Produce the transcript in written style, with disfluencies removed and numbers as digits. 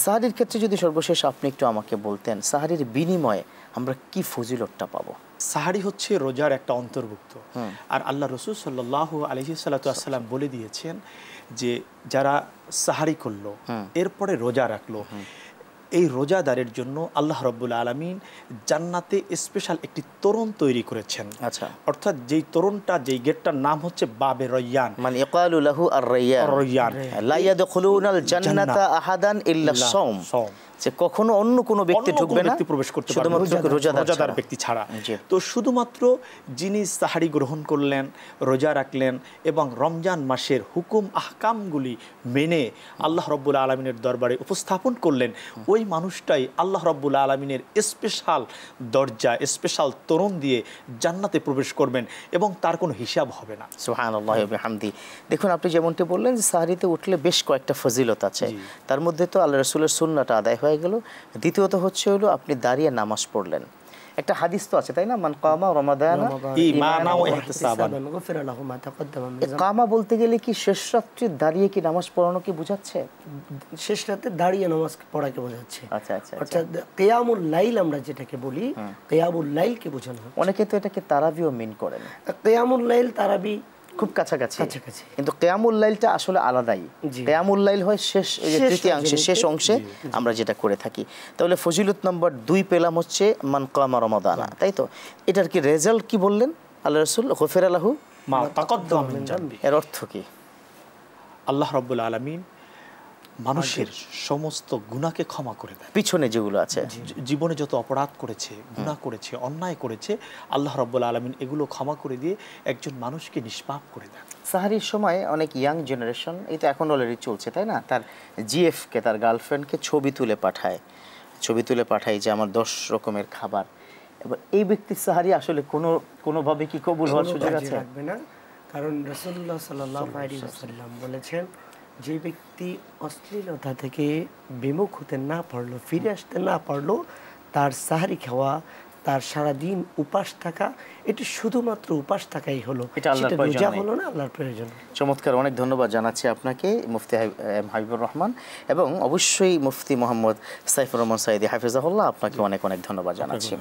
সাহারির ক্ষেত্রে যদি সর্বশেষ আপনি একটু আমাকে বলতেন, সাহারির বিনিময়ে আমরা কি ফজিলতটা পাবো? সাহারি হচ্ছে রোজার একটা অন্তর্ভুক্ত। আর আল্লাহ রসুল সাল্লাল্লাহু আলাইহি সাল্লাম বলে দিয়েছেন যে যারা সাহারি করলো এরপরে রোজা রাখলো, এই রোজাদারের জন্য আল্লাহ রাব্বুল আলামিন জান্নাতে স্পেশাল একটি তোরণ তৈরি করেছেন। আচ্ছা, অর্থাৎ যেই তোরণটা, যেই গেটটার নাম হচ্ছে বাবে রয়্যান, মানে ইয়াকালু লাহু আর-রায়্যান, লা ইয়াদখুলুনাল জান্নাতা আহাদান ইল্লা সাওম, যে কখনো অন্য কোনো ব্যক্তি ঢুকবে না, প্রবেশ করতে পারবে শুধুমাত্র রোজাদার ব্যক্তি ছাড়া। তো শুধুমাত্র যিনি সাহারি গ্রহণ করলেন, রোজা রাখলেন এবং রমজান মাসের হুকুম আহকামগুলি মেনে আল্লাহ রাব্বুল আলামিনের দরবারে উপস্থাপন করলেন, ওই মানুষটাই আল্লাহ রাব্বুল আলামিনের স্পেশাল দরজা, স্পেশাল তোরণ দিয়ে জান্নাতে প্রবেশ করবেন এবং তার কোনো হিসাব হবে না। সুবহানাল্লাহি ওয়া বিহামদি। দেখুন, আপনি যেমনটি বললেন যে সাহারিতে উঠলে বেশ কয়েকটা ফজিলত আছে, তার মধ্যে তো আল্লাহ রাসূলের সুন্নাহটা আদায় হয়ে গেল। দ্বিতীয়ত হলো আপনি দাঁড়িয়ে নামাজ পড়লেন। একটা হাদিস তো আছে, তাই না? মান কামা রমাদানা ঈমানান ওয়া ইহতিসাবান গুফিরা লাহু মা তাকদ্দামা মিন যামবি। কামা বলতে গেলে কি শেষ রাত্রে দাঁড়িয়ে কি নামাজ পড়ানো কি বোঝাচ্ছে? শেষ রাতে দাঁড়িয়ে নামাজ পড়াকে বোঝাচ্ছে। আচ্ছা আচ্ছা, অর্থাৎ কিয়ামুল লাইল আমরা যেটাকে বলি, কিয়ামুল লাইলকে বোঝানো হয়। অনেকে তো এটাকে তারাবিও মিন করেন। কিয়ামুল লাইল তারাবি খুব কাছাকাছি, কিন্তু কিয়ামুল লাইলটা আসলে আলাদাই। কিয়ামুল লাইল হয় শেষ, তৃতীয়াংশে, শেষ অংশে আমরা যেটা করে থাকি। তাহলে ফজিলত নম্বর 2 পেলাম হচ্ছে মান কামা রমাদানা, তাই তো? এটার কি রেজাল্ট কি বললেন আল্লাহ রাসূল? গুফিরা লাহু মা তাকদ্দামা মিন যামবি। এর অর্থ কি? আল্লাহ রাব্বুল আলামিন মানুষের সমস্ত গুনাহকে ক্ষমা করে দেন। পিছনে যেগুলো আছে, জীবনে যত অপরাধ করেছে, গুনাহ করেছে, অন্যায় করেছে, আল্লাহ রাব্বুল আলামিন এগুলো ক্ষমা করে দিয়ে একজন মানুষকে নিষ্পাপ করে দেন। সাহারির সময় অনেক ইয়াং জেনারেশন, এই তো এখন অলরেডি চলছে, তাই না? তার জিএফকে, তার গার্লফ্রেন্ডকে ছবি তুলে পাঠায় যে আমার 10 রকমের খাবার। এবার এই ব্যক্তির সাহারি আসলে কোনোভাবে কি কবুল হওয়ার সুযোগ আছে? রাখবে না, কারণ রাসূলুল্লাহ সাল্লাল্লাহু আলাইহি ওয়াসাল্লাম বলেছেন, যে ব্যক্তি অশ্লীলতা থেকে বিমুখ হতে না পারলো, ফিরে আসতে না পারলো, তার সাহারি খাওয়া, তার সারাদিন উপাস থাকা, এটি শুধুমাত্র উপাস থাকাই হলো, এটা রোজা হলো না, আল্লাহর প্রয়োজন। চমৎকার, অনেক ধন্যবাদ জানাচ্ছি আপনাকে মুফতি হাবিবুর রহমান, এবং অবশ্যই মুফতি মোহাম্মদ সাইফুর রহমান সাঈদী হাফিজাহুল্লাহ, আপনাকে অনেক অনেক ধন্যবাদ জানাচ্ছি।